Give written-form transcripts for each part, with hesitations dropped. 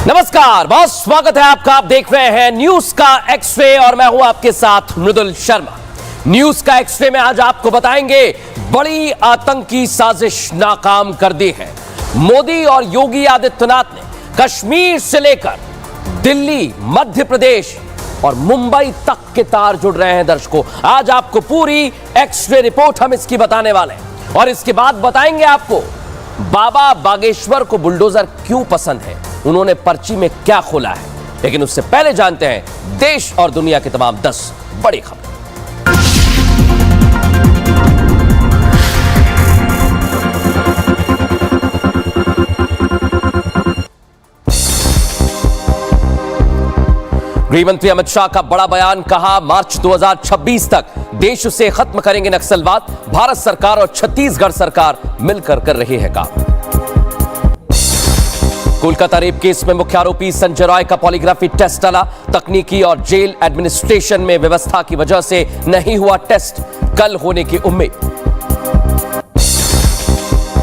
नमस्कार, बहुत स्वागत है आपका। आप देख रहे हैं न्यूज का एक्सरे और मैं हूं आपके साथ मृदुल शर्मा। न्यूज का एक्सरे में आज आपको बताएंगे बड़ी आतंकी साजिश नाकाम कर दी है। मोदी और योगी आदित्यनाथ ने कश्मीर से लेकर दिल्ली, मध्य प्रदेश और मुंबई तक के तार जुड़ रहे हैं। दर्शकों, आज आपको पूरी एक्सरे रिपोर्ट हम इसकी बताने वाले हैं और इसके बाद बताएंगे आपको बाबा बागेश्वर को बुलडोजर क्यों पसंद है, उन्होंने पर्ची में क्या खोला है। लेकिन उससे पहले जानते हैं देश और दुनिया की तमाम 10 बड़ी खबर। गृहमंत्री अमित शाह का बड़ा बयान, कहा मार्च 2026 तक देश से खत्म करेंगे नक्सलवाद। भारत सरकार और छत्तीसगढ़ सरकार मिलकर कर रही है काम। कोलकाता रेप केस में मुख्य आरोपी संजय रॉय का पॉलीग्राफी टेस्ट टला। तकनीकी और जेल एडमिनिस्ट्रेशन में व्यवस्था की वजह से नहीं हुआ टेस्ट, कल होने की उम्मीद।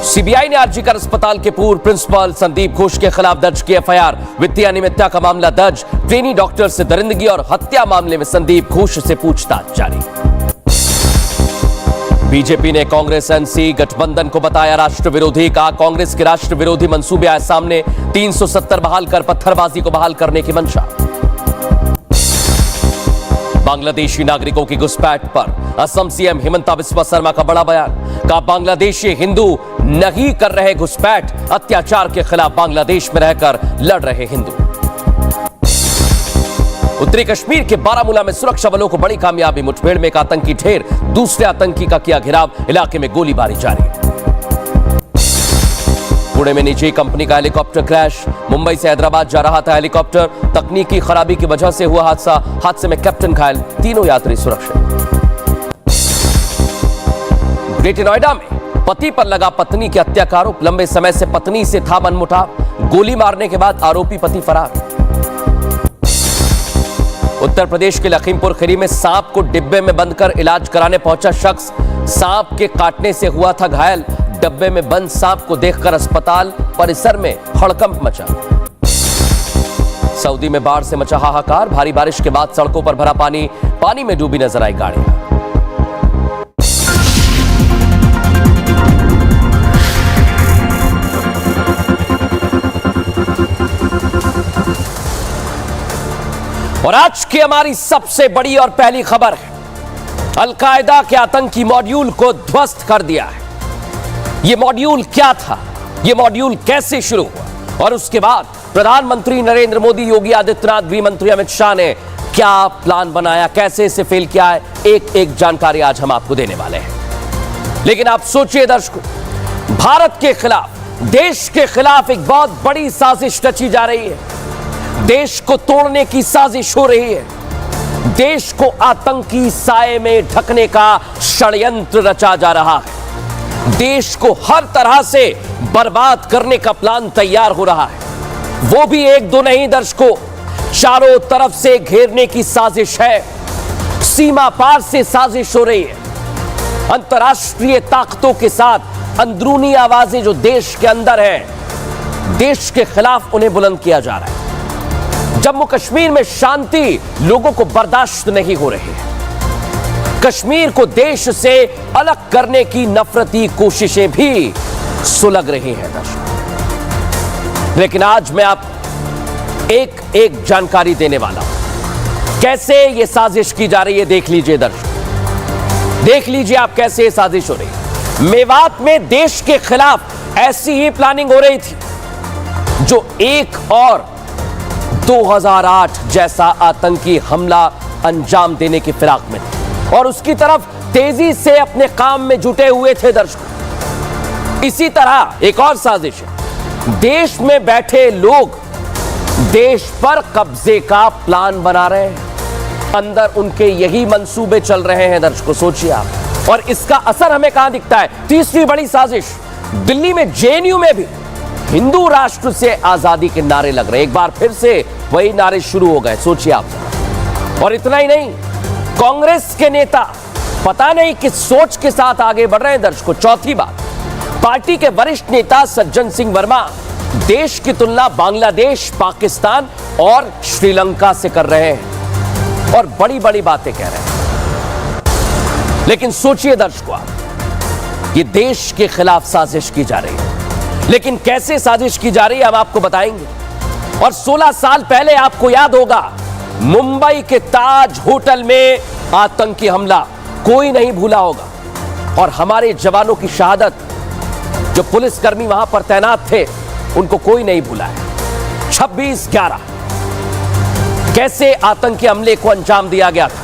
सीबीआई ने आरजीकर अस्पताल के पूर्व प्रिंसिपल संदीप घोष के खिलाफ दर्ज की एफआईआर। वित्तीय अनियमितता का मामला दर्ज। ट्रेनी डॉक्टर से दरिंदगी और हत्या मामले में संदीप घोष से पूछताछ जारी। बीजेपी ने कांग्रेस एनसी गठबंधन को बताया राष्ट्र विरोधी। कहा कांग्रेस के राष्ट्र विरोधी मंसूबे आए सामने। 370 बहाल कर पत्थरबाजी को बहाल करने की मंशा। बांग्लादेशी नागरिकों की घुसपैठ पर असम सीएम हिमंता बिस्वा शर्मा का बड़ा बयान। कहा बांग्लादेशी हिंदू नहीं कर रहे घुसपैठ, अत्याचार के खिलाफ बांग्लादेश में रहकर लड़ रहे हिंदू। उत्तरी कश्मीर के बारामूला में सुरक्षा बलों को बड़ी कामयाबी। मुठभेड़ में एक आतंकी ढेर, दूसरे आतंकी का किया घेराव। इलाके में गोलीबारी जारी। पुणे में निजी कंपनी का हेलीकॉप्टर क्रैश। मुंबई से हैदराबाद जा रहा था हेलीकॉप्टर, तकनीकी खराबी की वजह से हुआ हादसा। हादसे में कैप्टन घायल, तीनों यात्री सुरक्षित। ग्रेटर नोएडा में पति पर लगा पत्नी की हत्या का आरोप। लंबे समय से पत्नी से था मनमुटाव, गोली मारने के बाद आरोपी पति फरार। उत्तर प्रदेश के लखीमपुर खीरी में सांप को डिब्बे में बंद कर इलाज कराने पहुंचा शख्स सांप के काटने से हुआ था घायल। डब्बे में बंद सांप को देखकर अस्पताल परिसर में हड़कंप मचा। सऊदी में बाढ़ से मचा हाहाकार। भारी बारिश के बाद सड़कों पर भरा पानी, पानी में डूबी नजर आई गाड़ियां। और आज की हमारी सबसे बड़ी और पहली खबर है, अल-कायदा के आतंकी मॉड्यूल को ध्वस्त कर दिया है। यह मॉड्यूल क्या था, यह मॉड्यूल कैसे शुरू हुआ और उसके बाद प्रधानमंत्री नरेंद्र मोदी, योगी आदित्यनाथ, गृह मंत्री अमित शाह ने क्या प्लान बनाया, कैसे इसे फेल किया है, एक एक जानकारी आज हम आपको देने वाले हैं। लेकिन आप सोचिए दर्शकों, भारत के खिलाफ, देश के खिलाफ एक बहुत बड़ी साजिश रची जा रही है। देश को तोड़ने की साजिश हो रही है। देश को आतंकी साए में ढकने का षड्यंत्र रचा जा रहा है। देश को हर तरह से बर्बाद करने का प्लान तैयार हो रहा है। वो भी एक दो नहीं दर्शकों, चारों तरफ से घेरने की साजिश है। सीमा पार से साजिश हो रही है। अंतर्राष्ट्रीय ताकतों के साथ अंदरूनी आवाजें जो देश के अंदर हैं, देश के खिलाफ उन्हें बुलंद किया जा रहा है। जम्मू कश्मीर में शांति लोगों को बर्दाश्त नहीं हो रही है। कश्मीर को देश से अलग करने की नफरती कोशिशें भी सुलग रही हैं दर्शकों। लेकिन आज मैं आप एक एक जानकारी देने वाला हूं, कैसे यह साजिश की जा रही है। देख लीजिए दर्शकों, देख लीजिए आप कैसे यह साजिश हो रही है। मेवात में देश के खिलाफ ऐसी ही प्लानिंग हो रही थी जो एक और 2008 जैसा आतंकी हमला अंजाम देने की फिराक में थे और उसकी तरफ तेजी से अपने काम में जुटे हुए थे दर्शकों। इसी तरह एक और साजिश है, देश में बैठे लोग देश पर कब्जे का प्लान बना रहे हैं। अंदर उनके यही मंसूबे चल रहे हैं दर्शकों, सोचिए आप। और इसका असर हमें कहां दिखता है। तीसरी बड़ी साजिश, दिल्ली में जेएनयू में भी हिंदू राष्ट्र से आजादी के नारे लग रहे हैं। एक बार फिर से वही नारे शुरू हो गए, सोचिए आप। और इतना ही नहीं, कांग्रेस के नेता पता नहीं किस सोच के साथ आगे बढ़ रहे हैं दर्शकों। चौथी बात, पार्टी के वरिष्ठ नेता सज्जन सिंह वर्मा देश की तुलना बांग्लादेश, पाकिस्तान और श्रीलंका से कर रहे हैं और बड़ी बड़ी बातें कह रहे हैं। लेकिन सोचिए दर्शकों, आप ये देश के खिलाफ साजिश की जा रही है, लेकिन कैसे साजिश की जा रही है हम आपको बताएंगे। और 16 साल पहले आपको याद होगा, मुंबई के ताज होटल में आतंकी हमला कोई नहीं भूला होगा और हमारे जवानों की शहादत, जो पुलिसकर्मी वहां पर तैनात थे, उनको कोई नहीं भूला है। 26/11 कैसे आतंकी हमले को अंजाम दिया गया था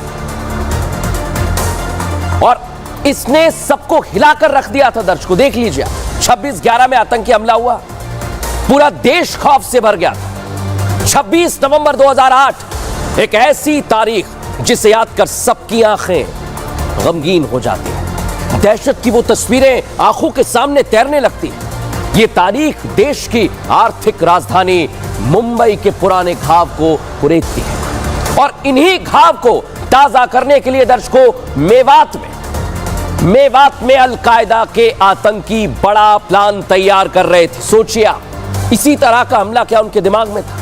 और इसने सबको हिलाकर रख दिया था। दर्शकों देख लीजिए, 26/11 में आतंकी हमला हुआ, पूरा देश खौफ से भर गया था। 26 नवंबर 2008 एक ऐसी तारीख जिसे याद कर सबकी आंखें गमगीन हो जाती हैं, दहशत की वो तस्वीरें आंखों के सामने तैरने लगती हैं। ये तारीख देश की आर्थिक राजधानी मुंबई के पुराने घाव को कुरेदती है और इन्हीं घाव को ताजा करने के लिए दर्शकों मेवात में अलकायदा के आतंकी बड़ा प्लान तैयार कर रहे थे। सोचिए आप, इसी तरह का हमला क्या उनके दिमाग में था?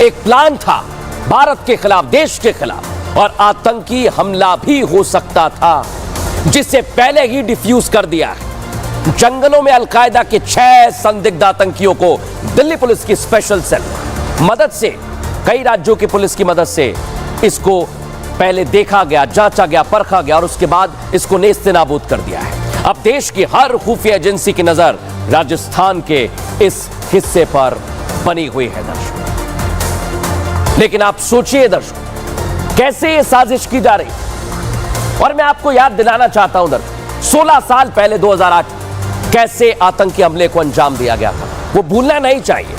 एक प्लान था भारत के खिलाफ, देश के खिलाफ, और आतंकी हमला भी हो सकता था जिसे पहले ही डिफ्यूज कर दिया है। जंगलों में अलकायदा के 6 संदिग्ध आतंकियों को दिल्ली पुलिस की स्पेशल सेल मदद से, कई राज्यों की पुलिस की मदद से इसको पहले देखा गया, जांचा गया, परखा गया और उसके बाद इसको नेस्तनाबूद कर दिया है। अब देश की हर खुफिया एजेंसी की नजर राजस्थान के इस हिस्से पर बनी हुई है दर्शकों। लेकिन आप सोचिए दर्शकों, कैसे ये साजिश की जा रही। और मैं आपको याद दिलाना चाहता हूं दर्शकों, 16 साल पहले 2008 कैसे आतंकी हमले को अंजाम दिया गया था, वो भूलना नहीं चाहिए।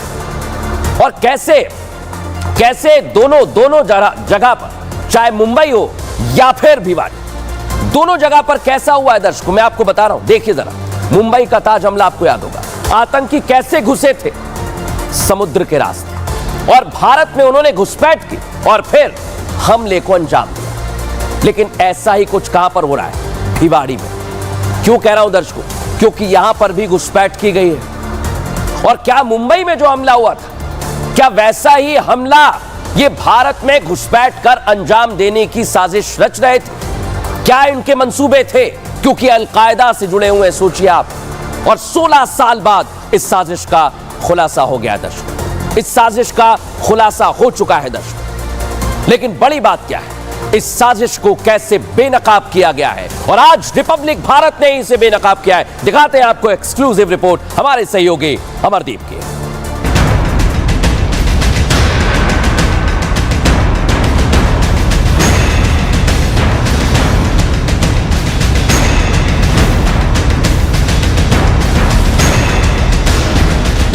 और कैसे दोनों जगह पर, चाहे मुंबई हो या फिर भिवानी, दोनों जगह पर कैसा हुआ है दर्शकों, मैं आपको बता रहा हूं। देखिए जरा, मुंबई का ताज हमला आपको याद होगा, आतंकी कैसे घुसे थे समुद्र के रास्ते और भारत में उन्होंने घुसपैठ की और फिर हमले को अंजाम दिया। लेकिन ऐसा ही कुछ कहां पर हो रहा है? भिवाड़ी में। क्यों कह रहा हूं दर्शकों? क्योंकि यहां पर भी घुसपैठ की गई है। और क्या मुंबई में जो हमला हुआ था, क्या वैसा ही हमला ये भारत में घुसपैठ कर अंजाम देने की साजिश रच रहे थे? क्या इनके मंसूबे थे? क्योंकि अलकायदा से जुड़े हुए, सोचिए आप। और 16 साल बाद इस साजिश का खुलासा हो गया दर्शकों, इस साजिश का खुलासा हो चुका है दर्शकों। लेकिन बड़ी बात क्या है, इस साजिश को कैसे बेनकाब किया गया है और आज रिपब्लिक भारत ने इसे बेनकाब किया है। दिखाते हैं आपको एक्सक्लूसिव रिपोर्ट हमारे सहयोगी अमरदीप की।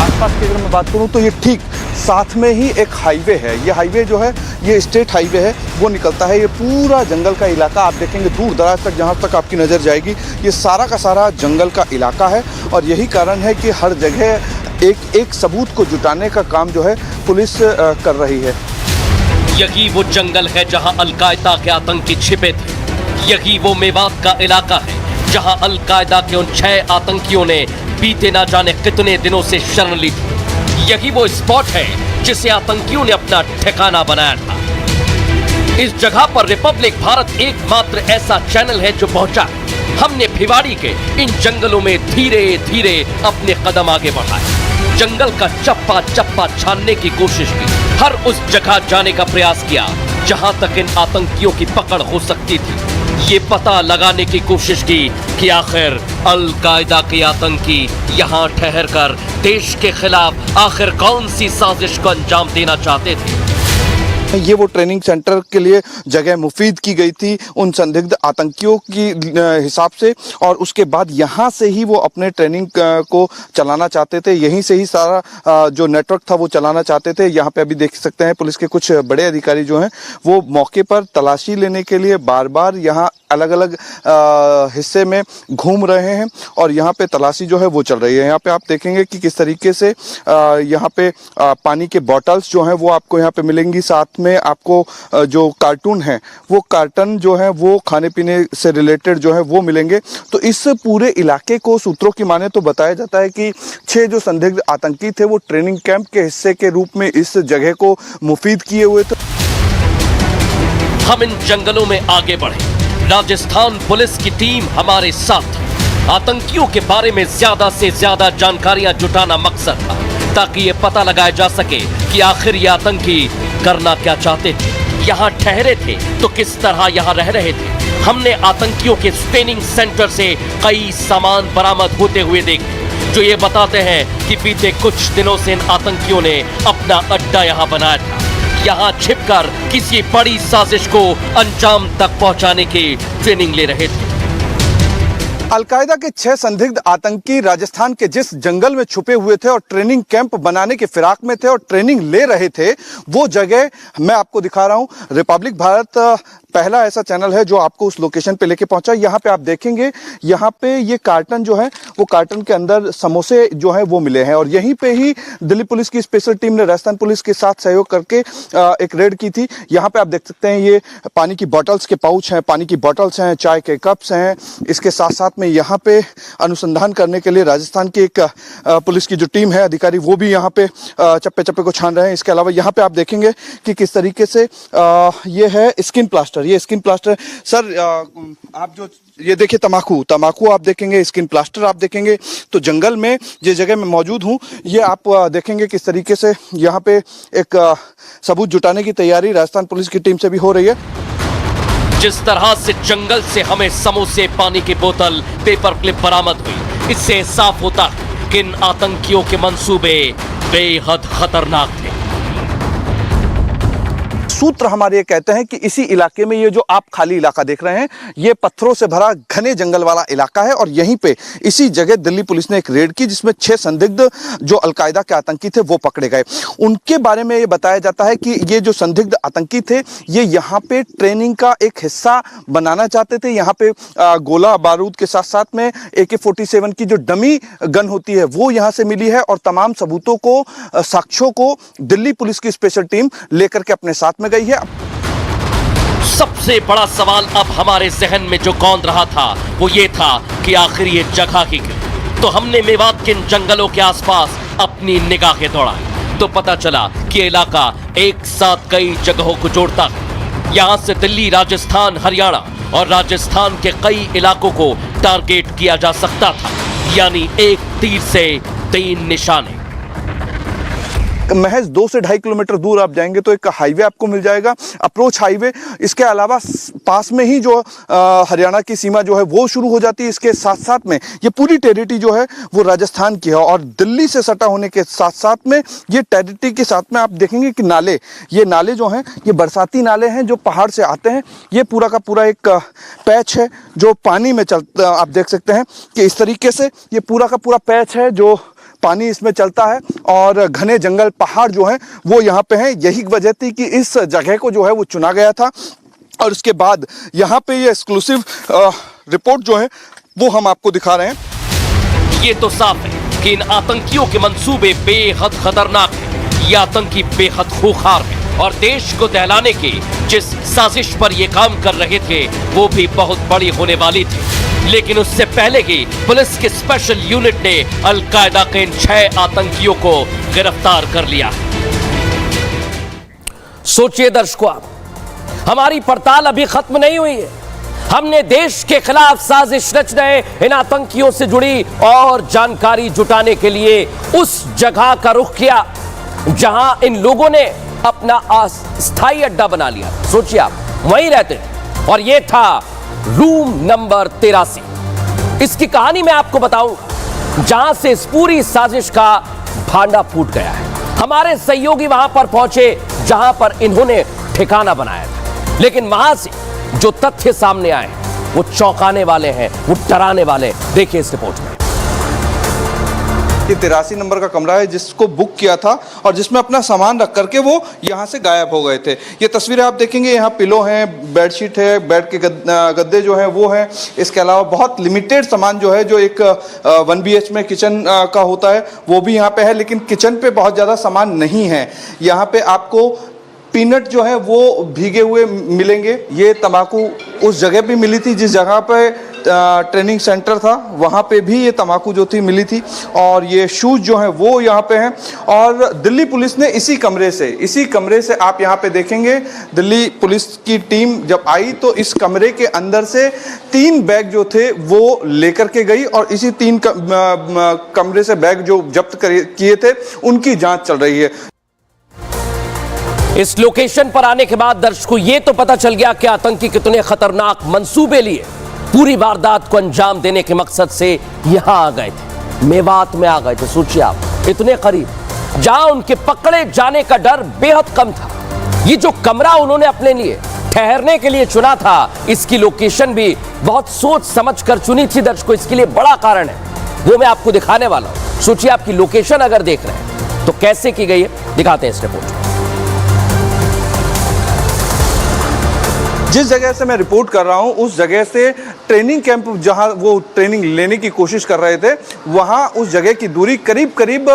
आसपास की अगर मैं बात करूं तो ये ठीक साथ में ही एक हाईवे है। ये हाईवे जो है, ये स्टेट हाईवे है, वो निकलता है। ये पूरा जंगल का इलाका आप देखेंगे दूर दराज तक, जहाँ तक आपकी नज़र जाएगी, ये सारा का सारा जंगल का इलाका है। और यही कारण है कि हर जगह एक सबूत को जुटाने का काम जो है पुलिस कर रही है। यही वो जंगल है जहां अलकायदा के आतंकी छिपे थे। यही वो मेवात का इलाका है जहां अलकायदा के उन 6 आतंकियों ने बीते ना जाने कितने दिनों से शरण ली थी। यही वो स्पॉट है जिसे आतंकियों ने अपना ठिकाना बनाया था। इस जगह पर रिपब्लिक भारत एकमात्र ऐसा चैनल है जो पहुंचा। हमने भिवाड़ी के इन जंगलों में धीरे धीरे अपने कदम आगे बढ़ाए, जंगल का चप्पा चप्पा छानने की कोशिश की, हर उस जगह जाने का प्रयास किया जहां तक इन आतंकियों की पकड़ हो सकती थी। ये पता लगाने की कोशिश की कि आखिर अलकायदा के आतंकी यहां ठहरकर देश के खिलाफ आखिर कौन सी साजिश को अंजाम देना चाहते थे। ये वो ट्रेनिंग सेंटर के लिए जगह मुफीद की गई थी उन संदिग्ध आतंकियों की हिसाब से, और उसके बाद यहाँ से ही वो अपने ट्रेनिंग को चलाना चाहते थे। यहीं से ही सारा जो नेटवर्क था वो चलाना चाहते थे। यहाँ पे अभी देख सकते हैं पुलिस के कुछ बड़े अधिकारी जो हैं वो मौके पर तलाशी लेने के लिए बार बार यहाँ अलग अलग हिस्से में घूम रहे हैं और यहाँ पे तलाशी जो है वो चल रही है। यहाँ पे आप देखेंगे कि किस तरीके से यहाँ पे पानी के बॉटल्स जो हैं वो आपको यहाँ पे मिलेंगी। साथ में आपको जो कार्टून है वो कार्टन जो है वो खाने पीने से रिलेटेड जो है वो मिलेंगे। तो इस पूरे इलाके को सूत्रों की माने तो बताया जाता है कि 6 जो संदिग्ध आतंकी थे वो ट्रेनिंग कैंप के हिस्से के रूप में इस जगह को मुफीद किए हुए थे। हम इन जंगलों में आगे बढ़े। राजस्थान पुलिस की टीम हमारे साथ। आतंकियों के बारे में ज्यादा से ज्यादा जानकारियां जुटाना मकसद था, ताकि ये पता लगाया जा सके कि आखिर ये आतंकी करना क्या चाहते थे, यहाँ ठहरे थे तो किस तरह यहाँ रह रहे थे। हमने आतंकियों के ट्रेनिंग सेंटर से कई सामान बरामद होते हुए देखे, जो ये बताते हैं कि बीते कुछ दिनों से इन आतंकियों ने अपना अड्डा यहाँ बनाया था। यहाँ छिपकर किसी बड़ी साजिश को अंजाम तक पहुंचाने की ट्रेनिंग ले रहे थे। अलकायदा के 6 संदिग्ध आतंकी राजस्थान के जिस जंगल में छुपे हुए थे और ट्रेनिंग कैंप बनाने के फिराक में थे और ट्रेनिंग ले रहे थे, वो जगह मैं आपको दिखा रहा हूं। रिपब्लिक भारत पहला ऐसा चैनल है जो आपको उस लोकेशन पे लेके पहुंचा। यहाँ पे आप देखेंगे, यहाँ पे ये कार्टन जो है वो कार्टन के अंदर समोसे जो है वो मिले हैं और यहीं पे ही दिल्ली पुलिस की स्पेशल टीम ने राजस्थान पुलिस के साथ सहयोग करके एक रेड की थी। यहाँ पे आप देख सकते हैं ये पानी की बॉटल्स के पाउच हैं, पानी की बॉटल्स हैं, चाय के कप्स हैं। इसके साथ साथ में यहाँ पे अनुसंधान करने के लिए राजस्थान की एक पुलिस की जो टीम है, अधिकारी, वो भी यहाँ पे चप्पे चप्पे को छान रहे हैं। इसके अलावा यहाँ पे आप देखेंगे कि किस तरीके से ये है स्किन प्लास्टर, ये स्किन प्लास्टर। सर आप जो ये देखिए तमाकू आप देखेंगे, स्किन प्लास्टर आप देखेंगे। तो जंगल में जिस जगह मैं मौजूद हूँ, ये आप देखेंगे किस तरीके से यहाँ पे एक सबूत जुटाने की तैयारी राजस्थान पुलिस की टीम से भी हो रही है। जिस तरह से जंगल से हमें समोसे, पानी की बोतल, पेपर क्लिप बरामद हुई, इससे साफ होता है कि इन आतंकियों के मंसूबे बेहद खतरनाक थे। सूत्र हमारे ये कहते हैं कि इसी इलाके में ये जो आप खाली इलाका देख रहे हैं, ये पत्थरों से भरा घने जंगल वाला इलाका है और यहीं पे इसी जगह दिल्ली पुलिस ने एक रेड की, जिसमें 6 संदिग्ध जो अलकायदा के आतंकी थे वो पकड़े गए। उनके बारे में ये बताया जाता है कि ये जो संदिग्ध आतंकी थे ये यहाँ पे ट्रेनिंग का एक हिस्सा बनाना चाहते थे। यहाँ पे गोला बारूद के साथ साथ में AK-47 की जो डमी गन होती है वो यहाँ से मिली है और तमाम सबूतों को, साक्ष्यों को दिल्ली पुलिस की स्पेशल टीम लेकर के अपने साथ में गई है। सबसे बड़ा सवाल अब हमारे जहन में जो कौंध रहा था वो ये था कि आखिर ये जगह की क्यों। तो हमने मेवात के इन जंगलों के आसपास अपनी निगाहें दौड़ाई तो पता चला कि ये इलाका एक साथ कई जगहों को जोड़ता है। यहाँ से दिल्ली, राजस्थान, हरियाणा और राजस्थान के कई इलाकों को टारगेट किया जा सकता था, यानी एक तीर से 3 निशाने। महज 2 से 2.5 किलोमीटर दूर आप जाएंगे तो एक हाईवे आपको मिल जाएगा, अप्रोच हाईवे। इसके अलावा पास में ही जो हरियाणा की सीमा जो है वो शुरू हो जाती है। इसके साथ साथ में ये पूरी टेरिटरी जो है वो राजस्थान की है और दिल्ली से सटा होने के साथ साथ में ये टेरिटरी के साथ में आप देखेंगे कि नाले, ये नाले जो हैं ये बरसाती नाले हैं जो पहाड़ से आते हैं। ये पूरा का पूरा एक पैच है जो पानी में चलता, आप देख सकते हैं कि इस तरीके से ये पूरा का पूरा पैच है जो पानी इसमें चलता है और घने जंगल, पहाड़ जो हैं वो यहाँ पे हैं। यही वजह थी कि इस जगह को जो है वो चुना गया था और उसके बाद यहाँ पे ये एक्सक्लूसिव रिपोर्ट जो है वो हम आपको दिखा रहे हैं। ये तो साफ है कि इन आतंकियों के मंसूबे बेहद खतरनाक हैं। ये आतंकी बेहद खूंखार हैं और देश को दहलाने की जिस साजिश पर ये काम कर रहे थे वो भी बहुत बड़ी होने वाली थी। लेकिन उससे पहले ही पुलिस की स्पेशल यूनिट ने अलकायदा के इन 6 आतंकियों को गिरफ्तार कर लिया। सोचिए दर्शकों, आप, हमारी पड़ताल अभी खत्म नहीं हुई है। हमने देश के खिलाफ साजिश रच रहे इन आतंकियों से जुड़ी और जानकारी जुटाने के लिए उस जगह का रुख किया जहां इन लोगों ने अपना अस्थायी अड्डा बना लिया। सोचिए आप वहीं रहते हैं और यह था रूम नंबर 83। इसकी कहानी मैं आपको बताऊं जहां से इस पूरी साजिश का भांडा फूट गया है। हमारे सहयोगी वहां पर पहुंचे जहां पर इन्होंने ठिकाना बनाया था, लेकिन वहां से जो तथ्य सामने आए वो चौंकाने वाले हैं, वो डराने वाले हैं। देखिए इस रिपोर्ट में। ये 83 नंबर का कमरा है जिसको बुक किया था और जिसमें अपना सामान रख करके वो यहाँ से गायब हो गए थे। ये तस्वीरें आप देखेंगे, यहाँ पिलो हैं, बेडशीट है, बेड के गद्दे जो हैं वो हैं। इसके अलावा बहुत लिमिटेड सामान जो है, जो एक 1 BH में किचन का होता है वो भी यहाँ पे है, लेकिन किचन पे बहुत ज़्यादा सामान नहीं है। यहाँ पे आपको पीनट जो है वो भीगे हुए मिलेंगे। ये तंबाकू उस जगह पे मिली थी जिस जगह पे ट्रेनिंग सेंटर था, वहाँ पे भी ये तंबाकू जो थी मिली थी। और ये शूज़ जो हैं वो यहाँ पे हैं। और दिल्ली पुलिस ने इसी कमरे से आप यहाँ पे देखेंगे, दिल्ली पुलिस की टीम जब आई तो इस कमरे के अंदर से 3 बैग जो थे वो लेकर के गई और इसी 3 कमरे से बैग जो जब्त किए थे उनकी जाँच चल रही है। इस लोकेशन पर आने के बाद दर्शकों ये तो पता चल गया कि आतंकी कितने खतरनाक मंसूबे लिए पूरी वारदात को अंजाम देने के मकसद से यहां आ गए थे, मेवात में आ गए थे। सोचिए आप, इतने करीब, जहां उनके पकड़े जाने का डर बेहद कम था। ये जो कमरा उन्होंने अपने लिए ठहरने के लिए चुना था, इसकी लोकेशन भी बहुत सोच समझ कर चुनी थी दर्शकों। इसके लिए बड़ा कारण है, वो मैं आपको दिखाने वाला हूं। सोचिए आपकी लोकेशन अगर देख रहे हैं तो कैसे की गई है, दिखाते हैं इस रिपोर्ट में। जिस जगह से मैं रिपोर्ट कर रहा हूं उस जगह से ट्रेनिंग कैंप जहां वो ट्रेनिंग लेने की कोशिश कर रहे थे, वहां उस जगह की दूरी करीब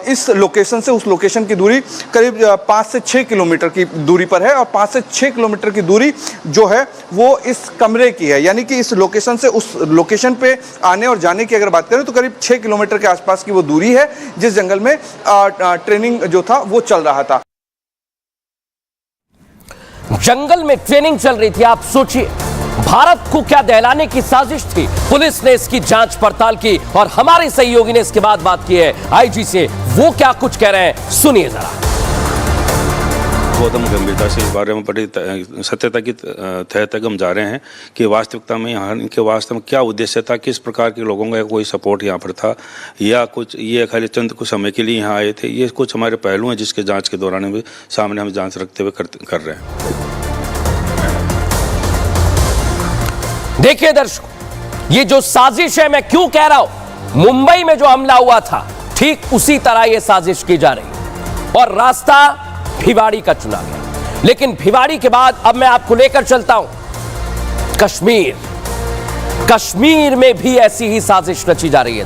इस लोकेशन से उस लोकेशन की दूरी करीब 5 से 6 किलोमीटर की दूरी पर है। और 5 से 6 किलोमीटर की दूरी जो है वो इस कमरे की है, यानी कि इस लोकेशन से उस लोकेशन पे आने और जाने की अगर बात करें तो करीब 6 किलोमीटर के आसपास की वो दूरी है जिस जंगल में ट्रेनिंग जो था वो चल रहा था। जंगल में ट्रेनिंग चल रही थी। आप सोचिए, भारत को क्या दहलाने की साजिश थी। पुलिस ने इसकी जांच पड़ताल की और हमारे सहयोगी ने इसके बाद बात की है आईजी से। वो क्या कुछ कह रहे हैं, सुनिए जरा। बहुत हम गंभीरता से इस बारे में बड़ी सत्यता की तह तक हम जा रहे हैं कि वास्तविकता में यहाँ इनके वास्तव में क्या उद्देश्य था, किस प्रकार के लोगों का कोई सपोर्ट यहाँ पर था, या कुछ ये खाली चंद कुछ समय के लिए यहाँ आए थे। ये कुछ हमारे पहलू हैं जिसके जांच के दौरान भी सामने हम जांच रखते हुए कर रहे हैं। देखिए दर्शकों, ये जो साजिश है, मैं क्यों कह रहा हूं, मुंबई में जो हमला हुआ था ठीक उसी तरह यह साजिश की जा रही है और रास्ता भिवाड़ी का चुना गया। लेकिन भिवाड़ी के बाद अब मैं आपको लेकर चलता हूं कश्मीर में भी ऐसी ही साजिश रची जा रही है।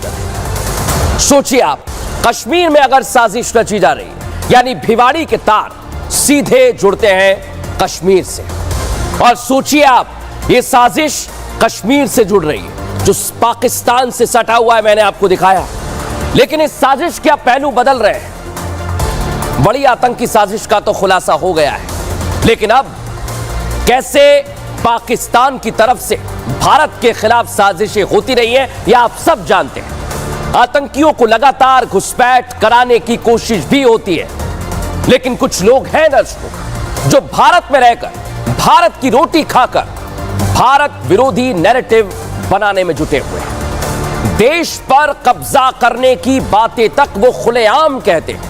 सोचिए आप, कश्मीर में अगर साजिश रची जा रही है यानी भिवाड़ी के तार सीधे जुड़ते हैं कश्मीर से। और सोचिए आप, ये साजिश कश्मीर से जुड़ रही है जो पाकिस्तान से सटा हुआ है, मैंने आपको दिखाया। लेकिन इस साजिश के अब पहलू बदल रहे हैं। बड़ी आतंकी साजिश का तो खुलासा हो गया है, लेकिन अब कैसे पाकिस्तान की तरफ से भारत के खिलाफ साजिशें होती रही हैं, यह आप सब जानते हैं। आतंकियों को लगातार घुसपैठ कराने की कोशिश भी होती है, लेकिन कुछ लोग हैं दर्शकों जो भारत में रहकर, भारत की रोटी खाकर भारत विरोधी नैरेटिव बनाने में जुटे हुए हैं। देश पर कब्जा करने की बातें तक वो खुलेआम कहते हैं।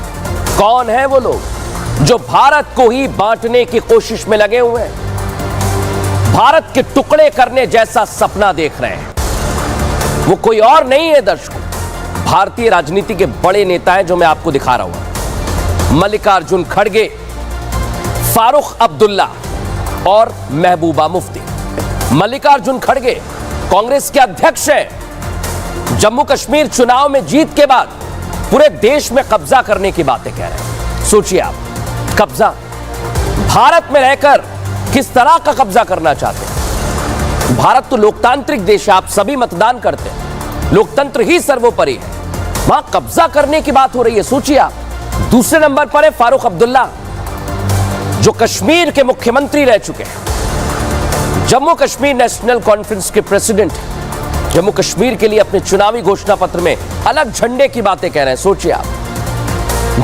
कौन है वो लोग जो भारत को ही बांटने की कोशिश में लगे हुए हैं, भारत के टुकड़े करने जैसा सपना देख रहे हैं। वो कोई और नहीं है दर्शकों, भारतीय राजनीति के बड़े नेता हैं जो मैं आपको दिखा रहा हूं। मल्लिकार्जुन खड़गे, फारूक अब्दुल्ला और महबूबा मुफ्ती। मल्लिकार्जुन खड़गे कांग्रेस के अध्यक्ष हैं। जम्मू कश्मीर चुनाव में जीत के बाद पूरे देश में कब्जा करने की बातें कह रहे हैं। सोचिए आप, कब्जा भारत में रहकर किस तरह का कब्जा करना चाहते हैं। भारत तो लोकतांत्रिक देश है, आप सभी मतदान करते हैं, लोकतंत्र ही सर्वोपरि है। वहां कब्जा करने की बात हो रही है। सोचिए आप, दूसरे नंबर पर है फारूक अब्दुल्ला जो कश्मीर के मुख्यमंत्री रह चुके हैं, जम्मू कश्मीर नेशनल कॉन्फ्रेंस के प्रेसिडेंट, जम्मू कश्मीर के लिए अपने चुनावी घोषणा पत्र में अलग झंडे की बातें कह रहे हैं। सोचिए आप,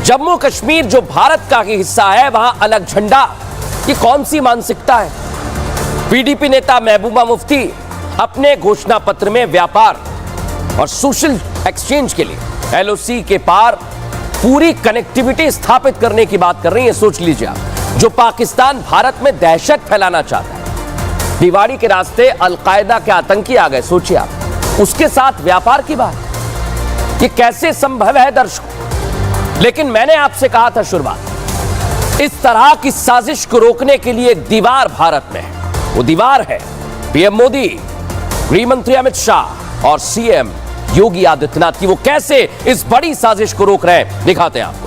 जम्मू कश्मीर जो भारत का ही हिस्सा है, वहां अलग झंडा, ये कौन सी मानसिकता है। पीडीपी नेता महबूबा मुफ्ती अपने घोषणा पत्र में व्यापार और सोशल एक्सचेंज के लिए एलओसी के पार पूरी कनेक्टिविटी स्थापित करने की बात कर रही है। सोच लीजिए आप, जो पाकिस्तान भारत में दहशत फैलाना चाहता है, भिवाड़ी के रास्ते अलकायदा के आतंकी आ गए। सोचिए आप, उसके साथ व्यापार की बात। ये कैसे संभव है दर्शकों? लेकिन मैंने आपसे कहा था शुरुआत, इस तरह की साजिश को रोकने के लिए एक दीवार भारत में है। वो दीवार है पीएम मोदी, गृह मंत्री अमित शाह और सीएम योगी आदित्यनाथ की। वो कैसे इस बड़ी साजिश को रोक रहे हैं, दिखाते हैं आपको।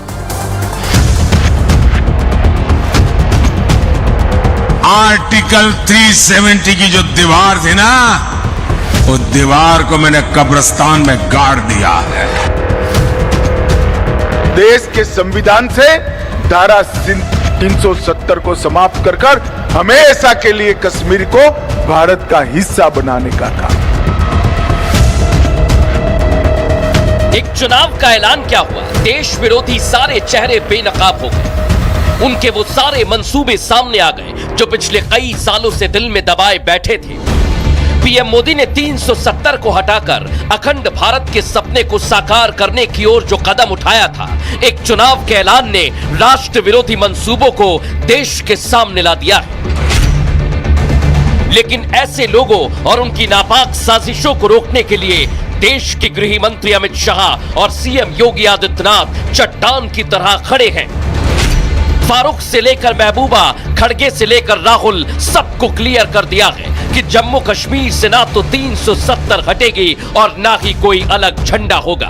आर्टिकल 370 की जो दीवार थी ना, उस दीवार को मैंने कब्रिस्तान में गाड़ दिया है। देश के संविधान से धारा 370 को समाप्त कर हमेशा के लिए कश्मीर को भारत का हिस्सा बनाने का था। एक चुनाव का ऐलान क्या हुआ? देश विरोधी सारे चेहरे बेनकाब हो गए। उनके वो सारे मंसूबे सामने आ गए जो पिछले कई सालों से दिल में दबाए बैठे थे। पीएम मोदी ने 370 को हटाकर अखंड भारत के सपने को साकार करने की ओर जो कदम उठाया था, एक चुनाव के ऐलान ने राष्ट्र विरोधी मंसूबों को देश के सामने ला दिया है। लेकिन ऐसे लोगों और उनकी नापाक साजिशों को रोकने के लिए देश के गृह मंत्री अमित शाह और सीएम योगी आदित्यनाथ चट्टान की तरह खड़े हैं। फारूक से लेकर महबूबा, खड़गे से लेकर राहुल, सबको क्लियर कर दिया है कि जम्मू कश्मीर से ना तो 370 हटेगी और ना ही कोई अलग झंडा होगा।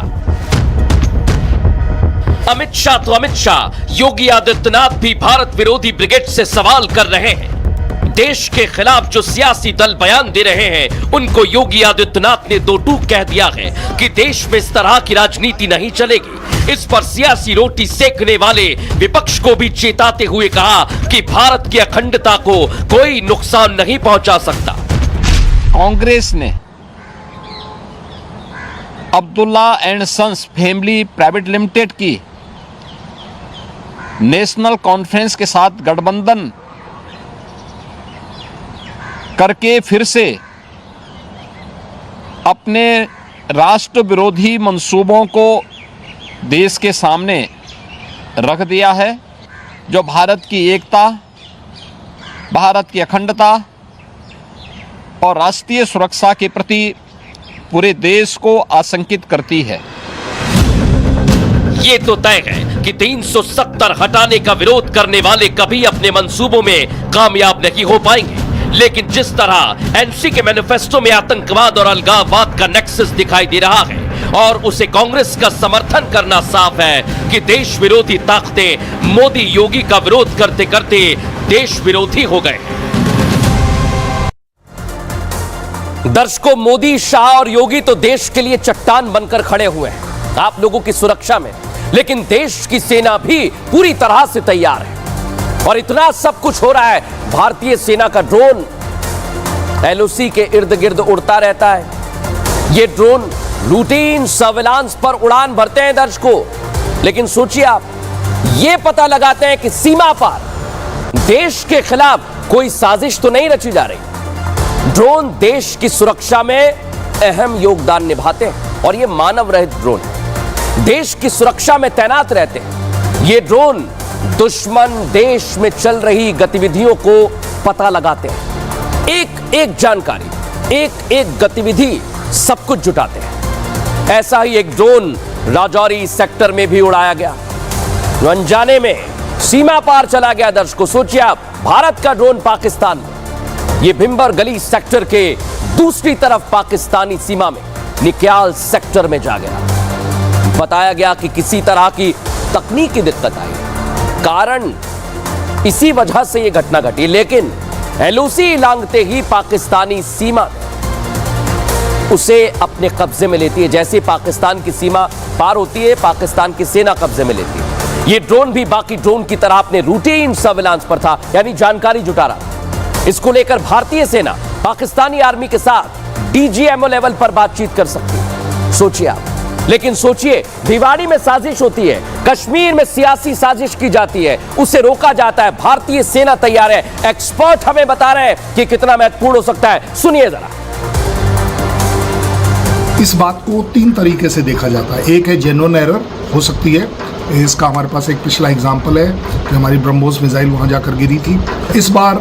अमित शाह तो अमित शाह, योगी आदित्यनाथ भी भारत विरोधी ब्रिगेड से सवाल कर रहे हैं। देश के खिलाफ जो सियासी दल बयान दे रहे हैं, उनको योगी आदित्यनाथ ने दो टूक कह दिया है कि देश में इस तरह की राजनीति नहीं चलेगी। इस पर सियासी रोटी सेकने वाले विपक्ष को भी चेताते हुए कहा कि भारत की अखंडता को कोई नुकसान नहीं पहुंचा सकता। कांग्रेस ने Abdullah and sons family private limited की नेशनल कॉन्फ्रेंस के साथ गठबंधन करके फिर से अपने राष्ट्र विरोधी मंसूबों को देश के सामने रख दिया है, जो भारत की एकता, भारत की अखंडता और राष्ट्रीय सुरक्षा के प्रति पूरे देश को आशंकित करती है। ये तो तय है कि 370 हटाने का विरोध करने वाले कभी अपने मंसूबों में कामयाब नहीं हो पाएंगे। लेकिन जिस तरह एनसी के मैनिफेस्टो में आतंकवाद और अलगाववाद का नेक्सस दिखाई दे रहा है और उसे कांग्रेस का समर्थन करना साफ है कि देश विरोधी ताकतें मोदी योगी का विरोध करते करते देश विरोधी हो गए। दर्शकों, मोदी, शाह और योगी तो देश के लिए चट्टान बनकर खड़े हुए हैं आप लोगों की सुरक्षा में, लेकिन देश की सेना भी पूरी तरह से तैयार है। और इतना सब कुछ हो रहा है, भारतीय सेना का ड्रोन एलओसी के इर्द गिर्द उड़ता रहता है। ये ड्रोन रूटीन सर्विलांस पर उड़ान भरते हैं दर्शकों। लेकिन सोचिए आप, ये पता लगाते हैं कि सीमा पार देश के खिलाफ कोई साजिश तो नहीं रची जा रही। ड्रोन देश की सुरक्षा में अहम योगदान निभाते हैं और ये मानव रहित ड्रोन देश की सुरक्षा में तैनात रहते हैं। ये ड्रोन दुश्मन देश में चल रही गतिविधियों को पता लगाते हैं। एक एक जानकारी, एक एक गतिविधि, सब कुछ जुटाते हैं। ऐसा ही एक ड्रोन राजौरी सेक्टर में भी उड़ाया गया, जो अनजाने में सीमा पार चला गया। दर्शकों, सोचिए आप, भारत का ड्रोन पाकिस्तान में, ये भिम्बर गली सेक्टर के दूसरी तरफ पाकिस्तानी सीमा में निक्याल सेक्टर में जा गया। बताया गया कि किसी तरह की तकनीकी दिक्कत आई, कारण इसी वजह से यह घटना घटी। लेकिन एलओसी लांघते ही पाकिस्तानी सीमा उसे अपने कब्जे में लेती है। जैसे पाकिस्तान की सीमा पार होती है, पाकिस्तान की सेना कब्जे में लेती है। यह ड्रोन भी बाकी ड्रोन की तरह अपने रूटीन सर्विलांस पर था, यानी जानकारी जुटा रहा। इसको लेकर भारतीय सेना पाकिस्तानी आर्मी के साथ डीजीएमओ लेवल पर बातचीत कर सकती है। सोचिए आप। लेकिन सोचिए, भिवाड़ी में साजिश होती है, कश्मीर में सियासी साजिश की जाती है, उसे रोका जाता है। भारतीय सेना तैयार है। एक्सपर्ट हमें बता रहे हैं कि कितना महत्वपूर्ण हो सकता है। सुनिए जरा। इस बात को तीन तरीके से देखा जाता है। एक है जेन्युइन एरर हो सकती है, इसका हमारे पास एक पिछला एग्जाम्पल है कि हमारी ब्रह्मोस मिसाइल वहाँ जाकर गिरी थी। इस बार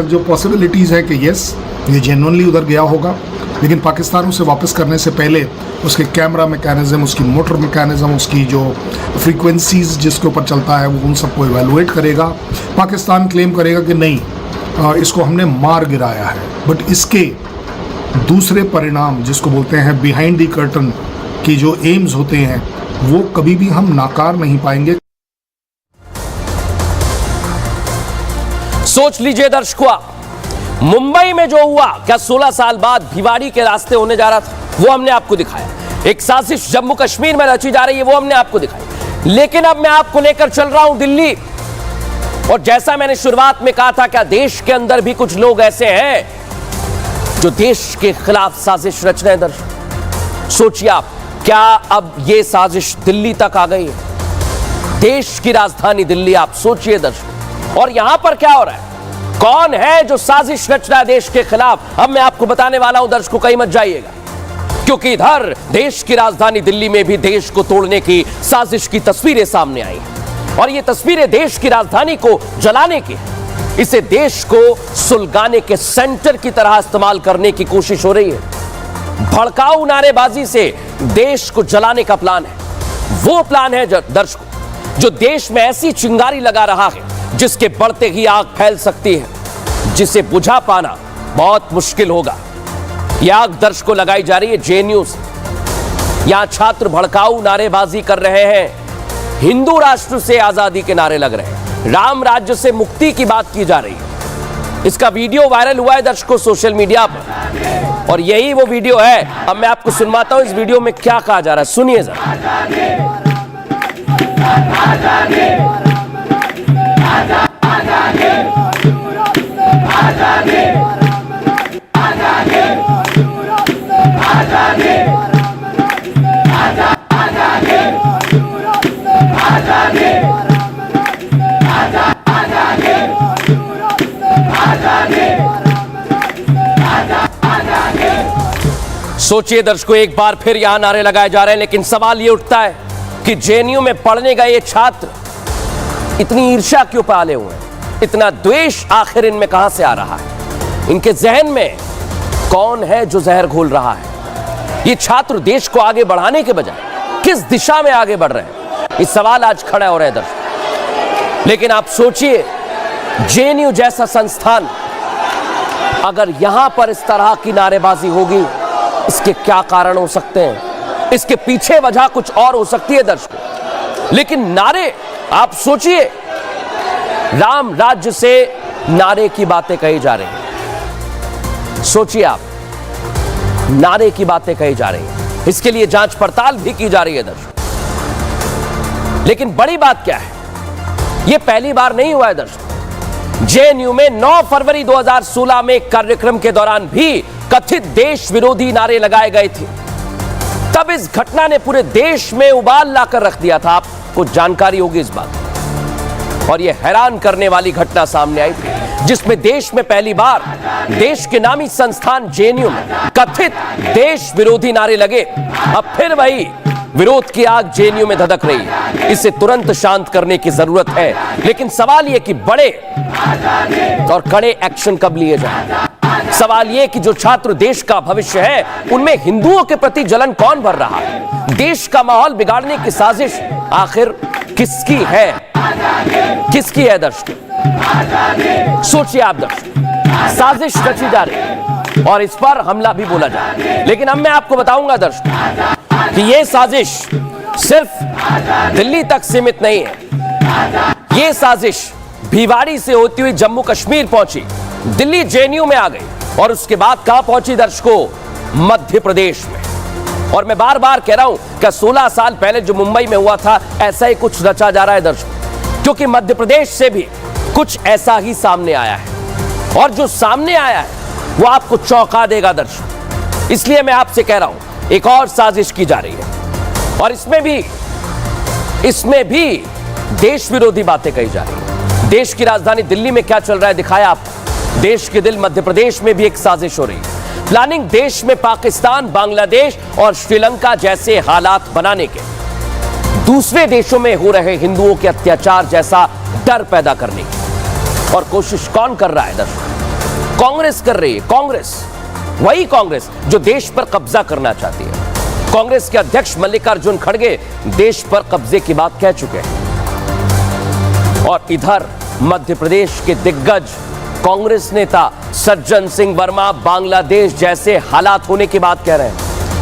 जो पॉसिबिलिटीज़ है कि यस ये जेन्युइनली उधर गया होगा, लेकिन पाकिस्तान उसे वापस करने से पहले उसके कैमरा मैकेनिज़्म, उसकी मोटर मैकेनिज़्म, उसकी जो फ्रीक्वेंसीज जिसके ऊपर चलता है वो उन सबको इवेलुएट करेगा। पाकिस्तान क्लेम करेगा कि नहीं, इसको हमने मार गिराया है, बट इसके दूसरे परिणाम जिसको बोलते हैं बिहाइंड द कर्टन की जो एम्स होते हैं वो कभी भी हम नाकार नहीं पाएंगे। सोच लीजिए दर्शकों, मुंबई में जो हुआ, क्या 16 साल बाद भिवाड़ी के रास्ते होने जा रहा था, वो हमने आपको दिखाया। एक साजिश जम्मू कश्मीर में रची जा रही है, वो हमने आपको दिखाई। लेकिन अब मैं आपको लेकर चल रहा हूं दिल्ली, और जैसा मैंने शुरुआत में कहा था, क्या देश के अंदर भी कुछ लोग ऐसे हैं जो देश के खिलाफ साजिश रच रहे हैं। दर्शक सोचिए आप, क्या अब ये साजिश दिल्ली तक आ गई है, देश की राजधानी दिल्ली। आप सोचिए दर्शक, और यहां पर क्या हो रहा है, कौन है जो साजिश रच रहा है देश के खिलाफ, अब मैं आपको बताने वाला हूं। दर्शकों कहीं मत जाइएगा, क्योंकि इधर देश की राजधानी दिल्ली में भी देश को तोड़ने की साजिश की तस्वीरें सामने आई हैं, और ये तस्वीरें देश की राजधानी को जलाने की, इसे देश को सुलगाने के सेंटर की तरह इस्तेमाल करने की कोशिश हो रही है। भड़काऊ नारेबाजी से देश को जलाने का प्लान है। वो प्लान है दर्शकों जो देश में ऐसी चिंगारी लगा रहा है जिसके बढ़ते ही आग फैल सकती है, जिसे बुझा पाना बहुत मुश्किल होगा। यह आग दर्शकों लगाई जा रही है जेएनयू से। यहां छात्र भड़काऊ नारेबाजी कर रहे हैं, हिंदू राष्ट्र से आजादी के नारे लग रहे हैं, राम राज्य से मुक्ति की बात की जा रही है। इसका वीडियो वायरल हुआ है दर्शकों सोशल मीडिया पर, और यही वो वीडियो है। अब मैं आपको सुनवाता हूं इस वीडियो में क्या कहा जा रहा है, सुनिए जरा। सोचिए दर्शकों, एक बार फिर यहां नारे लगाए जा रहे हैं, लेकिन सवाल यह उठता है कि जेएनयू में पढ़ने गए ये छात्र इतनी ईर्ष्या क्यों पाले हुए हैं, इतना द्वेष आखिर इनमें कहां से आ रहा है, इनके जहन में कौन है जो जहर घोल रहा है। ये छात्र देश को आगे बढ़ाने के बजाय किस दिशा में आगे बढ़ रहे हैं, ये सवाल आज खड़ा हो रहा है दर्शक। लेकिन आप सोचिए, जेएनयू जैसा संस्थान, अगर यहां पर इस तरह की नारेबाजी होगी, इसके क्या कारण हो सकते हैं, इसके पीछे वजह कुछ और हो सकती है दर्शकों। लेकिन नारे, आप सोचिए, राम राज्य से नारे की बातें कही जा रही हैं। सोचिए आप, नारे की बातें कही जा रही हैं, इसके लिए जांच पड़ताल भी की जा रही है दर्शकों। लेकिन बड़ी बात क्या है, यह पहली बार नहीं हुआ है दर्शकों। जेएनयू में 9 फरवरी 2016 में कार्यक्रम के दौरान भी कथित देश विरोधी नारे लगाए गए थे। तब इस घटना ने पूरे देश में उबाल लाकर रख दिया था, आपको जानकारी होगी इस बात। और यह हैरान करने वाली घटना सामने आई थी, जिसमें देश में पहली बार देश के नामी संस्थान जेएनयू में कथित देश विरोधी नारे लगे। अब फिर वही विरोध की आग जेएनयू में धधक रही है। इसे तुरंत शांत करने की जरूरत है, लेकिन सवाल यह कि बड़े और कड़े एक्शन कब लिए जाए। सवाल यह कि जो छात्र देश का भविष्य है, उनमें हिंदुओं के प्रति जलन कौन भर रहा है, देश का माहौल बिगाड़ने की साजिश आखिर किसकी है, किसकी है दर्शक। सोचिए आप दर्शक, साजिश रची जा रही है और इस पर हमला भी बोला जा रहा है। लेकिन अब मैं आपको बताऊंगा दर्शक कि यह साजिश सिर्फ दिल्ली तक सीमित नहीं है। यह साजिश भिवाड़ी से होती हुई जम्मू कश्मीर पहुंची, दिल्ली जेएनयू में आ गई, और उसके बाद कहां पहुंची दर्शकों, मध्य प्रदेश में। और मैं बार बार कह रहा हूं कि 16 साल पहले जो मुंबई में हुआ था, ऐसा ही कुछ रचा जा रहा है दर्शकों, क्योंकि मध्य प्रदेश से भी कुछ ऐसा ही सामने आया है, और जो सामने आया है वो आपको चौंका देगा दर्शकों। इसलिए मैं आपसे कह रहा हूं, एक और साजिश की जा रही है, और इसमें भी देश विरोधी बातें कही जा रही है। देश की राजधानी दिल्ली में क्या चल रहा है दिखाया आप। देश के दिल मध्य प्रदेश में भी एक साजिश हो रही है। प्लानिंग देश में पाकिस्तान, बांग्लादेश और श्रीलंका जैसे हालात बनाने के, दूसरे देशों में हो रहे हिंदुओं के अत्याचार जैसा डर पैदा करने की। और कोशिश कौन कर रहा है दर्शक? कांग्रेस कर रही है। कांग्रेस, वही कांग्रेस जो देश पर कब्जा करना चाहती है। कांग्रेस के अध्यक्ष मल्लिकार्जुन खड़गे देश पर कब्जे की बात कह चुके हैं। और इधर मध्य प्रदेश के दिग्गज कांग्रेस नेता सज्जन सिंह वर्मा बांग्लादेश जैसे हालात होने की बात कह रहे हैं।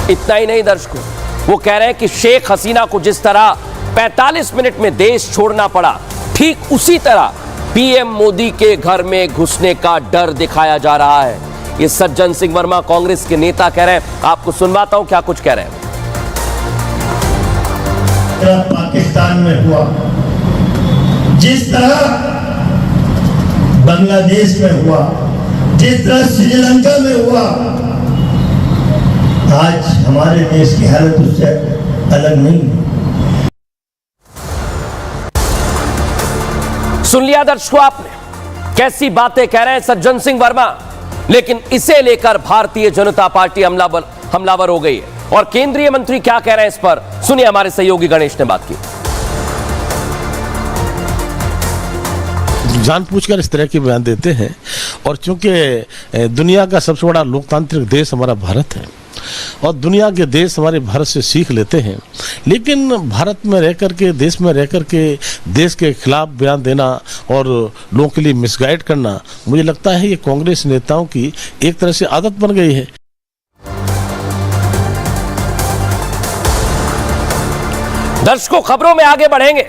इतना ही नहीं दर्शकों, वो कह रहे हैं कि शेख हसीना को जिस तरह 45 मिनट में देश छोड़ना पड़ा, ठीक उसी तरह पीएम मोदी के घर में घुसने का डर दिखाया जा रहा है। ये सज्जन सिंह वर्मा कांग्रेस के नेता कह रहे हैं। आपको सुनवाता हूं क्या कुछ कह रहे हैं। पाकिस्तान में हुआ, जिस तरह बांग्लादेश में हुआ, जिस तरह श्रीलंका में हुआ, आज हमारे देश की हालत उससे अलग नहीं है। सुन लिया दर्शकों आपने, कैसी बातें कह रहे हैं सज्जन सिंह वर्मा। लेकिन इसे लेकर भारतीय जनता पार्टी हमलावर हो गई है। और केंद्रीय मंत्री क्या कह रहे हैं इस पर सुनिए, हमारे सहयोगी गणेश ने बात की। जानबूझकर इस तरह के बयान देते हैं। और चूंकि दुनिया का सबसे बड़ा लोकतांत्रिक देश हमारा भारत है और दुनिया के देश हमारे भारत से सीख लेते हैं, लेकिन भारत में रह करके, देश में रह करके देश के खिलाफ बयान देना और लोगों के लिए मिसगाइड करना, मुझे लगता है ये कांग्रेस नेताओं की एक तरह से आदत बन गई है। दर्शकों, खबरों में आगे बढ़ेंगे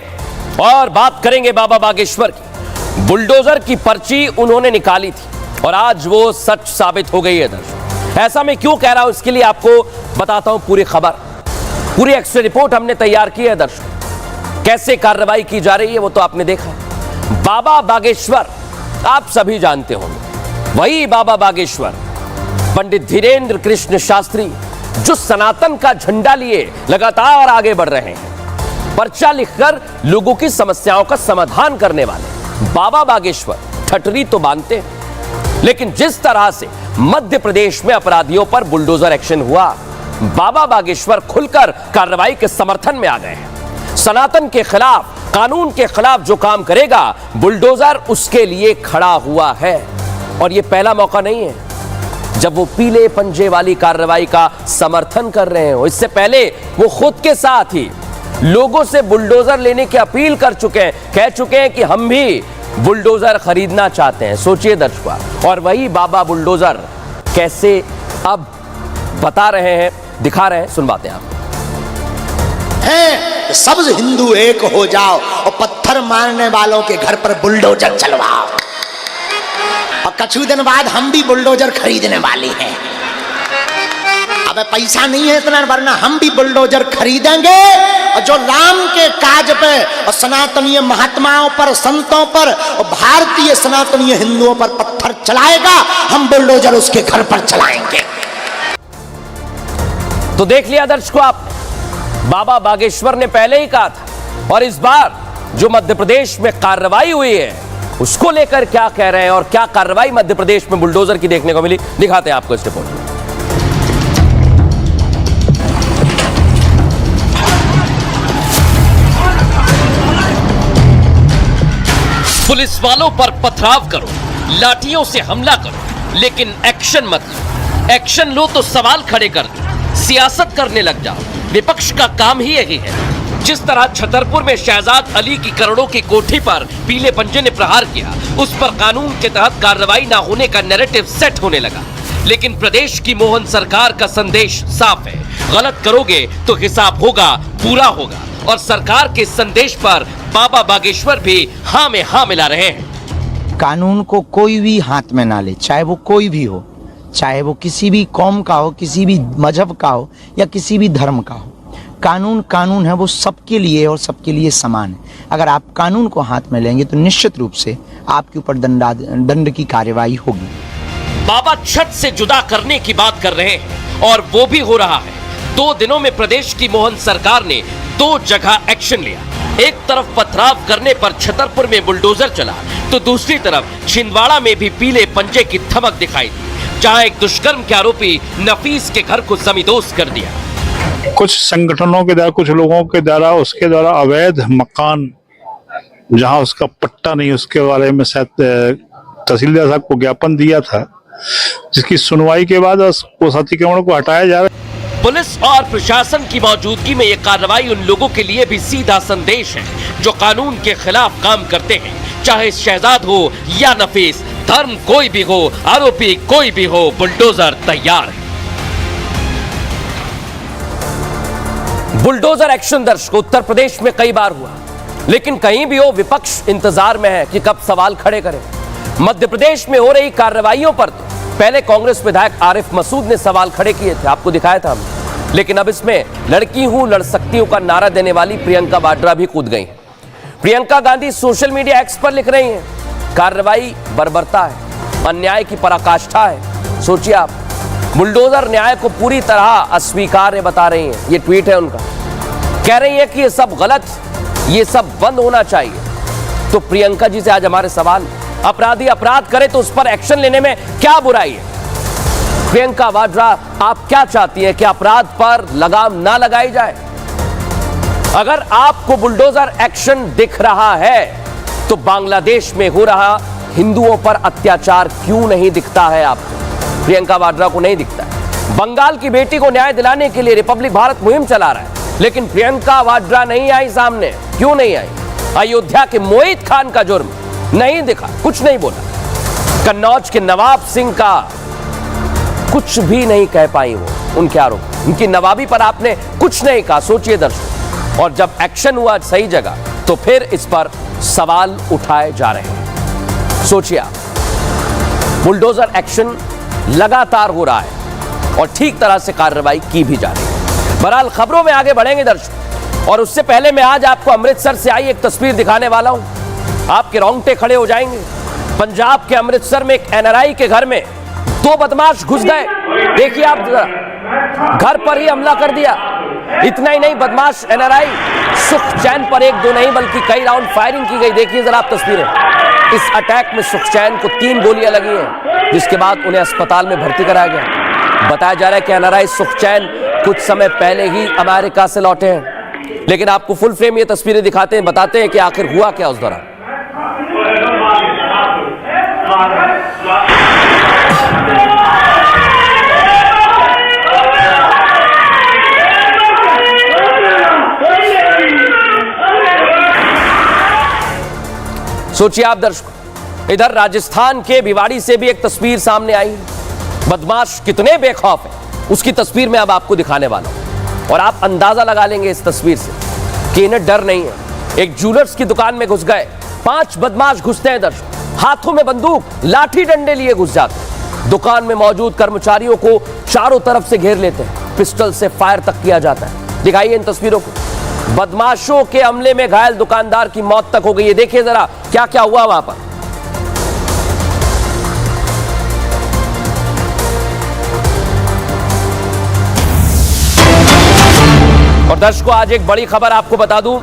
और बात करेंगे बाबा बागेश्वर की। बुलडोजर की पर्ची उन्होंने निकाली थी और आज वो सच साबित हो गई है। दर्शकों, ऐसा मैं क्यों कह रहा हूं इसके लिए आपको बताता हूं पूरी खबर। पूरी एक्स्ट्रा रिपोर्ट हमने तैयार की है। दर्शकों, कैसे कार्रवाई की जा रही है वो तो आपने देखा। बाबा बागेश्वर आप सभी जानते होंगे, वही बाबा बागेश्वर पंडित धीरेन्द्र कृष्ण शास्त्री जो सनातन का झंडा लिए लगातार आगे बढ़ रहे हैं, पर्चा लिखकर लोगों की समस्याओं का समाधान करने वाले बाबा बागेश्वर ठटरी तो बांधते हैं, लेकिन जिस तरह से मध्य प्रदेश में अपराधियों पर बुलडोजर एक्शन हुआ, बाबा बागेश्वर खुलकर कार्रवाई के समर्थन में आ गए हैं। सनातन के खिलाफ, कानून के खिलाफ जो काम करेगा, बुलडोजर उसके लिए खड़ा हुआ है। और यह पहला मौका नहीं है जब वो पीले पंजे वाली कार्रवाई का समर्थन कर रहे हो। इससे पहले वो खुद के साथ ही लोगों से बुलडोजर लेने की अपील कर चुके हैं, कह चुके हैं कि हम भी बुलडोजर खरीदना चाहते हैं। सोचिए दर्शकों, और वही बाबा बुलडोजर कैसे अब बता रहे हैं, दिखा रहे हैं, सुनवाते हैं आप। हैं सब हिंदू एक हो जाओ और पत्थर मारने वालों के घर पर बुलडोजर चलवाओ, और कुछ दिन बाद हम भी बुलडोजर खरीदने वाले हैं। अब पैसा नहीं है इतना, वरना हम भी बुलडोजर खरीदेंगे और जो राम के काज पे और सनातनीय महात्माओं पर, संतों पर और भारतीय सनातनीय हिंदुओं पर पत्थर चलाएगा, हम बुलडोजर उसके घर पर चलाएंगे। तो देख लिया दर्शकों आप, बाबा बागेश्वर ने पहले ही कहा था। और इस बार जो मध्य प्रदेश में कार्रवाई हुई है उसको लेकर क्या कह रहे हैं और क्या कार्रवाई मध्य प्रदेश में बुलडोजर की देखने को मिली, दिखाते हैं आपको इस रिपोर्ट में। पुलिस वालों पर पथराव करो, लाठियों से हमला करो, लेकिन एक्शन मत लो। एक्शन लो तो सवाल खड़े कर दो, सियासत करने लग जाओ। विपक्ष का काम ही यही है। जिस तरह छतरपुर में शहजाद अली की करोड़ों की कोठी पर पीले पंजे ने प्रहार किया, उस पर कानून के तहत कार्रवाई न होने का नैरेटिव सेट होने लगा। लेकिन प्रदेश की मोहन सरकार का संदेश साफ है, गलत करोगे तो हिसाब होगा, पूरा होगा। और सरकार के संदेश पर बाबा बागेश्वर भी हाँ में हाँ मिला रहे हैं। कानून को कोई भी हाथ में ना ले, चाहे वो कोई भी हो, चाहे वो किसी भी कौम का हो, किसी भी मजहब का हो या किसी भी धर्म का हो। कानून कानून है, वो सबके लिए और सबके लिए समान है। अगर आप कानून को हाथ में लेंगे तो निश्चित रूप से आपके ऊपर दंड की कार्यवाही होगी। बाबा छठ से जुदा करने की बात कर रहे हैं और वो भी हो रहा है। 2 दिनों में प्रदेश की मोहन सरकार ने 2 जगह एक्शन लिया। एक तरफ पथराव करने पर छतरपुर में बुलडोजर चला, तो दूसरी तरफ छिंदवाड़ा में भी पीले पंजे की धमक दिखाई दी, जहां एक दुष्कर्म के आरोपी नफीस के घर को जमींदोज कर दिया। कुछ संगठनों के द्वारा, कुछ लोगों के द्वारा उसके द्वारा अवैध मकान जहां उसका पट्टा नहीं, उसके बारे में शायद तहसीलदार साहब को ज्ञापन दिया था जिसकी सुनवाई के बाद उस अतिक्रमण को हटाया जा रहा है। पुलिस और प्रशासन की मौजूदगी में यह कार्रवाई उन लोगों के लिए भी सीधा संदेश है जो कानून के खिलाफ काम करते हैं, चाहे शहजाद हो या नफीस, धर्म कोई भी हो, आरोपी कोई भी हो, बुलडोजर तैयार है। बुलडोजर एक्शन दर्शकों उत्तर प्रदेश में कई बार हुआ, लेकिन कहीं भी हो विपक्ष इंतजार में है कि कब सवाल खड़े करे। मध्य प्रदेश में हो रही कार्रवाइयों पर तो पहले कांग्रेस विधायक आरिफ मसूद ने सवाल खड़े किए थे, आपको दिखाया था हमने, लेकिन अब इसमें लड़की हूं लड़ सकती हूं का नारा देने वाली प्रियंका वाड्रा भी कूद गई हैं। Priyanka Gandhi social media x पर लिख रही हैं, कार्रवाई बर्बरता है, अन्याय की पराकाष्ठा है। सोचिए आप, बुलडोजर न्याय को पूरी तरह अस्वीकार्य बता रही हैं। ये ट्वीट है उनका, कह रही है कि ये सब गलत, ये सब बंद होना चाहिए। तो प्रियंका जी से आज हमारे सवाल, अपराधी अपराध करे तो उस पर एक्शन लेने में क्या बुराई है? प्रियंका वाड्रा, आप क्या चाहती हैं कि अपराध पर लगाम ना लगाई जाए? अगर आपको बुलडोजर एक्शन दिख रहा है तो बांग्लादेश में हो रहा हिंदुओं पर अत्याचार क्यों नहीं दिखता है आपको? प्रियंका वाड्रा को नहीं दिखता है। बंगाल की बेटी को न्याय दिलाने के लिए रिपब्लिक भारत मुहिम चला रहा है, लेकिन प्रियंका वाड्रा नहीं आई सामने। क्यों नहीं आई? अयोध्या के मोहित खान का जुर्म नहीं दिखा, कुछ नहीं बोला। कन्नौज के नवाब सिंह का कुछ भी नहीं कह पाई वो, उनके आरोप, उनकी नवाबी पर आपने कुछ नहीं कहा। सोचिए दर्शक, और जब एक्शन हुआ सही जगह तो फिर इस पर सवाल उठाए जा रहे हैं। सोचिए आप, बुलडोजर एक्शन लगातार हो रहा है और ठीक तरह से कार्रवाई की भी जा रही है। बहरहाल खबरों में आगे बढ़ेंगे दर्शक, और उससे पहले मैं आज आपको अमृतसर से आई एक तस्वीर दिखाने वाला हूं, आपके रोंगटे खड़े हो जाएंगे। पंजाब के अमृतसर में एक एनआरआई के घर में दो बदमाश घुस गए। देखिए आप, घर पर ही हमला कर दिया। इतना ही नहीं, बदमाश एनआरआई सुखचैन पर एक दो नहीं बल्कि कई राउंड फायरिंग की गई। देखिए जरा आप तस्वीरें। इस अटैक में सुखचैन को 3 गोलियां लगी हैं, जिसके बाद उन्हें अस्पताल में भर्ती कराया गया। बताया जा रहा है कि एनआरआई सुखचैन कुछ समय पहले ही अमेरिका से लौटे हैं। लेकिन आपको फुल फ्रेम ये तस्वीरें दिखाते हैं, बताते हैं कि आखिर हुआ क्या उस दौरान। सोचिए आप दर्शकों, इधर राजस्थान के भिवाड़ी से भी एक तस्वीर सामने आई। बदमाश कितने बेखौफ है, उसकी तस्वीर मैं अब आपको दिखाने वाला हूं, और आप अंदाजा लगा लेंगे इस तस्वीर से कि इन्हें डर नहीं है। एक ज्वेलर्स की दुकान में घुस गए 5 बदमाश। घुसते हैं दर्शक, हाथों में बंदूक, लाठी डंडे लिए घुस जाते हैं। दुकान में मौजूद कर्मचारियों को चारों तरफ से घेर लेते हैं, पिस्टल से फायर तक किया जाता है। दिखाइए इन तस्वीरों को। बदमाशों के हमले में घायल दुकानदार की मौत तक हो गई है। देखिए जरा क्या क्या हुआ वहां पर। और दर्शकों, आज एक बड़ी खबर आपको बता दूं,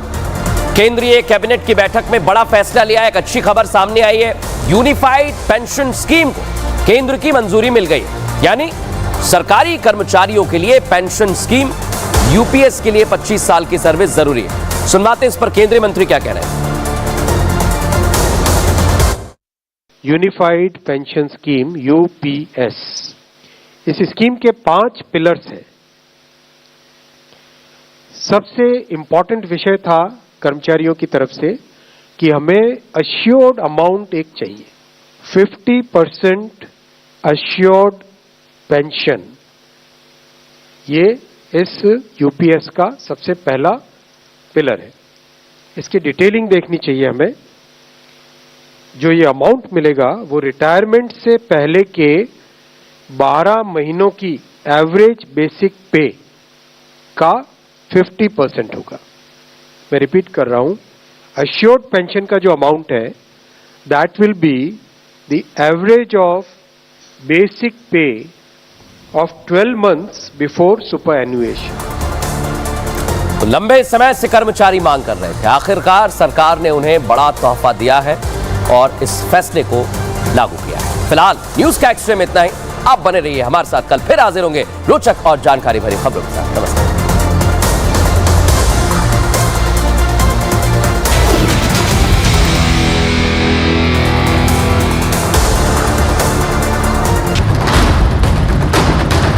केंद्रीय कैबिनेट की बैठक में बड़ा फैसला लिया। एक अच्छी खबर सामने आई है, यूनिफाइड पेंशन स्कीम को केंद्र की मंजूरी मिल गई। यानी सरकारी कर्मचारियों के लिए पेंशन स्कीम, यूपीएस के लिए 25 साल की सर्विस जरूरी है। सुनवाते इस पर केंद्रीय मंत्री क्या कह रहे हैं। यूनिफाइड पेंशन स्कीम यूपीएस, इस स्कीम के 5 पिलर्स हैं। सबसे इंपॉर्टेंट विषय था कर्मचारियों की तरफ से कि हमें अश्योर्ड अमाउंट एक चाहिए, 50% अश्योर्ड पेंशन। ये इस यूपीएस का सबसे पहला पिलर है। इसकी डिटेलिंग देखनी चाहिए हमें। जो ये अमाउंट मिलेगा वो रिटायरमेंट से पहले के 12 महीनों की एवरेज बेसिक पे का 50% होगा। मैं रिपीट कर रहा हूं, अश्योर्ड पेंशन का जो अमाउंट है that will be the average of basic पे of 12 months before superannuation। तो लंबे समय से कर्मचारी मांग कर रहे थे, आखिरकार सरकार ने उन्हें बड़ा तोहफा दिया है और इस फैसले को लागू किया है। फिलहाल न्यूज का एक्स्ट्रा में इतना ही। आप बने रहिए हमारे साथ, कल फिर हाजिर होंगे रोचक और जानकारी भरी खबरों के साथ। नमस्कार।